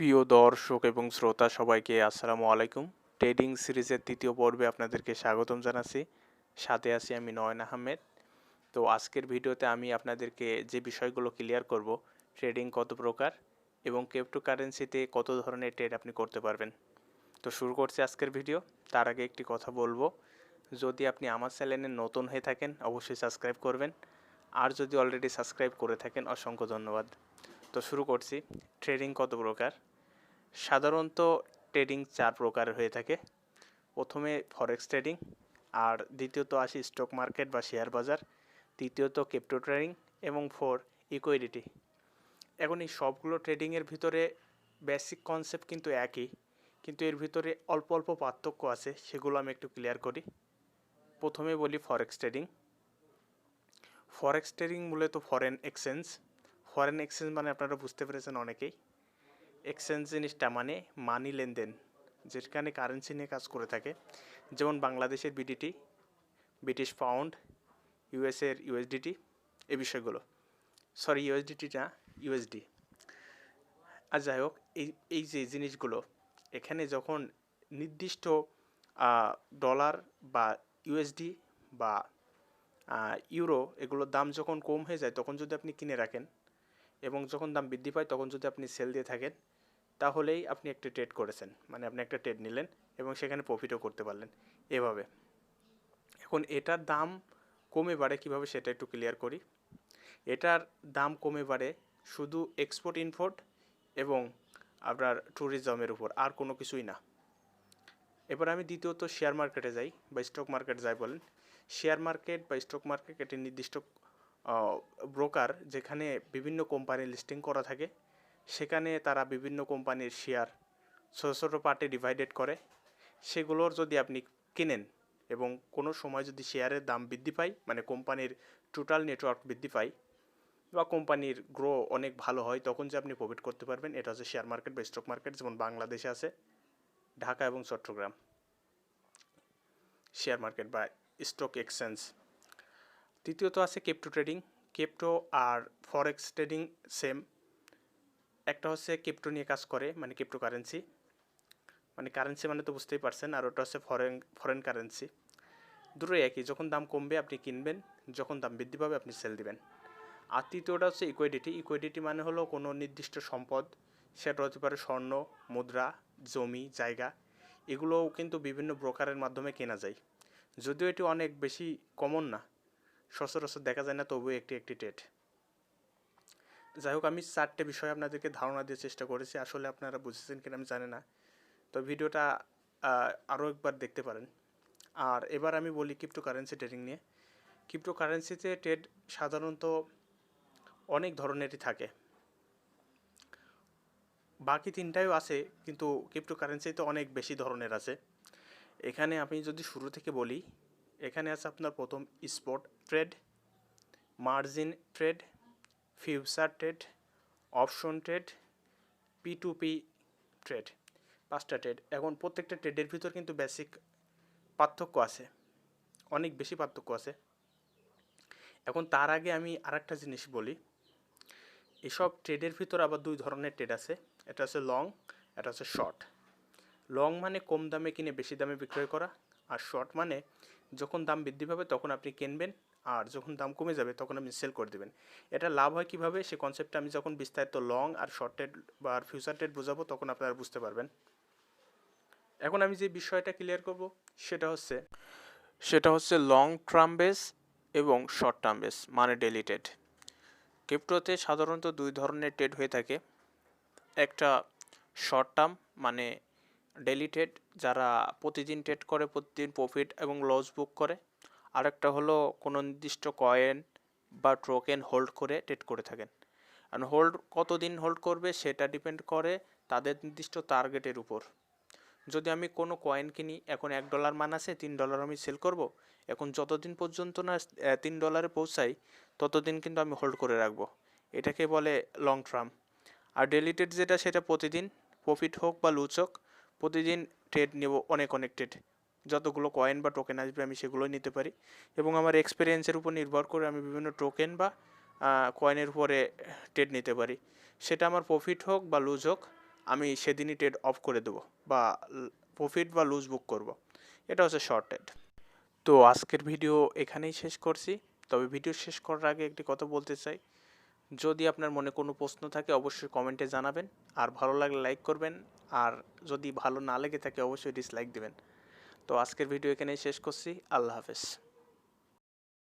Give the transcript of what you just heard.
প্রিয় দর্শক এবং শ্রোতা সবাইকে আসসালামু আলাইকুম। ট্রেডিং সিরিজের তৃতীয় পর্বে আপনাদেরকে স্বাগতম জানাচ্ছি। সাথে আছি আমি নয়ন আহমেদ। তো আজকের ভিডিওতে আমি আপনাদেরকে যে বিষয়গুলো ক্লিয়ার করব, ট্রেডিং কত প্রকার এবং ক্রিপ্টোকারেন্সিতে কত ধরনের ট্রেড আপনি করতে পারবেন। তো শুরু করছি আজকের ভিডিও। তার আগে একটি কথা বলবো, যদি আপনি আমার চ্যানেলে নতুন হয়ে থাকেন অবশ্যই সাবস্ক্রাইব করবেন, আর যদি অলরেডি সাবস্ক্রাইব করে থাকেন অসংখ্য ধন্যবাদ। তো শুরু করছি। ট্রেডিং কত প্রকার। সাধারণত ট্রেডিং চার প্রকারের হয়ে থাকে। প্রথমে ফরেক্স ট্রেডিং, আর দ্বিতীয়ত আসি স্টক মার্কেট বা শেয়ার বাজার, তৃতীয়ত ক্রিপ্টো ট্রেডিং এবং ইকুইডিটি। এখন এই সবগুলো ট্রেডিংয়ের ভিতরে বেসিক কনসেপ্ট কিন্তু একই, কিন্তু এর ভিতরে অল্প অল্প পার্থক্য আছে, সেগুলো আমি একটু ক্লিয়ার করি। প্রথমে বলি ফরেক্স ট্রেডিং। ফরেক্স ট্রেডিং মূলত ফরেন এক্সচেঞ্জ মানে আপনারা বুঝতে পেরেছেন অনেকেই। এক্সচেঞ্জ জিনিসটা মানে মানি লেনদেন, যেখানে কারেন্সি নিয়ে কাজ করে থাকে, যেমন বাংলাদেশের বিডিটি, ব্রিটিশ পাউন্ড, ইউএসের ইউএসডিটি, এই বিষয়গুলো। সরি, ইউএসডিটি না, ইউএসডি। আর যাই হোক, এই যে জিনিসগুলো, এখানে যখন নির্দিষ্ট ডলার বা ইউএসডি বা ইউরো এগুলোর দাম যখন কম হয়ে যায়, তখন যদি আপনি কিনে রাখেন এবং যখন দাম বৃদ্ধি পায় তখন যদি আপনি সেল দিয়ে থাকেন, তাহলেই আপনি একটা ট্রেড করেছেন, মানে আপনি একটা ট্রেড নিলেন এবং সেখানে প্রফিটও করতে পারলেন এভাবে। এখন এটার দাম কমে বাড়ে কীভাবে সেটা একটু ক্লিয়ার করি। এটার দাম কমে বাড়ে শুধু এক্সপোর্ট ইম্পোর্ট এবং আপনার ট্যুরিজমের উপর, আর কোনো কিছুই না। এবার আমি দ্বিতীয়ত শেয়ার মার্কেটে যাই বা স্টক মার্কেট যাই বলেন। শেয়ার মার্কেট বা স্টক মার্কেট একটি নির্দিষ্ট ব্রোকার, যেখানে বিভিন্ন কোম্পানি লিস্টিং করা থাকে। সেখানে তারা বিভিন্ন কোম্পানির শেয়ার ছোটো ছোটো পার্টে ডিভাইডেড করে, সেগুলোর যদি আপনি কিনেন এবং কোনো সময় যদি শেয়ারের দাম বৃদ্ধি পায়, মানে কোম্পানির টোটাল নেটওয়ার্ক বৃদ্ধি পায় বা কোম্পানির গ্রো অনেক ভালো হয়, তখন যে আপনি প্রফিট করতে পারবেন, এটা হচ্ছে শেয়ার মার্কেট বা স্টক মার্কেট। যেমন বাংলাদেশে আছে ঢাকা এবং চট্টগ্রাম শেয়ার মার্কেট বা স্টক এক্সচেঞ্জ। তৃতীয়ত আছে ক্রিপ্টো ট্রেডিং। ক্রিপ্টো আর ফরেক্স ট্রেডিং সেম। একটা হচ্ছে ক্রিপ্টো নিয়ে কাজ করে, মানে ক্রিপ্টো কারেন্সি, মানে কারেন্সি মানে তো বুঝতেই পারছেন, আর ওটা হচ্ছে ফরেন কারেন্সি। দুটোই একই, যখন দাম কমবে আপনি কিনবেন, যখন দাম বৃদ্ধি পাবে আপনি সেল দিবেন। আর তৃতীয়টা হচ্ছে ইকুইডিটি। ইকুইডিটি মানে হলো কোনো নির্দিষ্ট সম্পদ, সেটা হতে পারে স্বর্ণ, মুদ্রা, জমি, জায়গা, এগুলোও কিন্তু বিভিন্ন ব্রোকারের মাধ্যমে কেনা যায়। যদিও এটি অনেক বেশি কমন না, সচরাচর দেখা যায় না, তবুও একটি ট্রেড। যাই হোক, আমি চারটে বিষয় আপনাদেরকে ধারণা দিয়ে চেষ্টা করেছি, আসলে আপনারা বুঝেছেন কিনা আমি জানি না, তো ভিডিওটা আরও একবার দেখতে পারেন। আর এবার আমি বলি ক্রিপ্টো কারেন্সি ট্রেডিং নিয়ে। ক্রিপ্টো কারেন্সিতে ট্রেড সাধারণত অনেক ধরনেরই থাকে, বাকি তিনটাও আছে, কিন্তু ক্রিপ্টো কারেন্সিতে অনেক বেশি ধরনের আছে। এখানে আমি যদি শুরু থেকে বলি, এখানে আছে আপনার প্রথম spot trade, margin trade, future trade, option trade, P2P trade. পাঁচটা ট্রেড। এখন প্রত্যেকটা ট্রেডের ভিতর কিন্তু বেসিক পার্থক্য আছে, অনেক বেশি পার্থক্য আছে। এখন তার আগে আমি আরেকটা জিনিস বলি, এসব ট্রেডের ভিতর আবার দুই ধরনের ট্রেড আছে। এটা হচ্ছে লং, এটা হচ্ছে শর্ট। লং মানে কম দামে কিনে বেশি দামে বিক্রয় করা, আর শর্ট মানে যখন দাম বৃদ্ধি পাবে তখন আপনি কিনবেন, আর যখন দাম কমে যাবে তখন আপনি সেল করে দেবেন। এটা লাভ হয় কীভাবে, সে কনসেপ্টটা আমি যখন বিস্তারিত লং আর শর্ট ট্রেড বা ফিউচার ট্রেড বোঝাবো তখন আপনারা বুঝতে পারবেন। এখন আমি যে বিষয়টা ক্লিয়ার করব সেটা হচ্ছে লং টার্ম বেস এবং শর্ট টার্ম বেস, মানে ডেলি ট্রেড। ক্রিপ্টোতে সাধারণত দুই ধরনের ট্রেড হয়ে থাকে। একটা শর্ট টার্ম, মানে ডেলি ট্রেড, যারা প্রতিদিন ট্রেড করে, প্রতিদিন প্রফিট এবং লস বুক করে। আরেকটা হলো কোনো নির্দিষ্ট কয়েন বা টোকেন হোল্ড করে ট্রেড করে থাকেন। আর কতদিন হোল্ড করবে সেটা ডিপেন্ড করে তাদের নির্দিষ্ট টার্গেটের উপর। যদি আমি কোনো কয়েন কিনি, এখন $1 মান আছে, $3 আমি সেল করব, এখন যতদিন পর্যন্ত না $3 পৌঁছাই ততদিন কিন্তু আমি হোল্ড করে রাখবো, এটাকে বলে লং টার্ম। আর ডেলি ট্রেড যেটা, সেটা প্রতিদিন প্রফিট হোক বা লুজ হোক, প্রতিদিন ট্রেড নেব, অনেক ট্রেড, যতগুলো কয়েন বা টোকেন আসবে আমি সেগুলোই নিতে পারি, এবং আমার এক্সপিরিয়েন্সের উপর নির্ভর করে আমি বিভিন্ন টোকেন বা কয়েনের উপরে ট্রেড নিতে পারি, সেটা আমার প্রফিট হোক বা লুজ হোক আমি সেদিনই ট্রেড অফ করে দেবো বা প্রফিট বা লুজ বুক করব। এটা হচ্ছে শর্ট ট্রেড। তো আজকের ভিডিও এখানেই শেষ করছি। তবে ভিডিও শেষ করার আগে একটি কথা বলতে চাই, যদি আপনার মনে কোনো প্রশ্ন থাকে অবশ্যই কমেন্টে জানাবেন, আর ভালো লাগলে লাইক করবেন, আর যদি ভালো না লেগে থাকে অবশ্যই ডিসলাইক দেবেন। তো আজকের ভিডিও এখানেই শেষ করছি। আল্লাহ হাফেজ।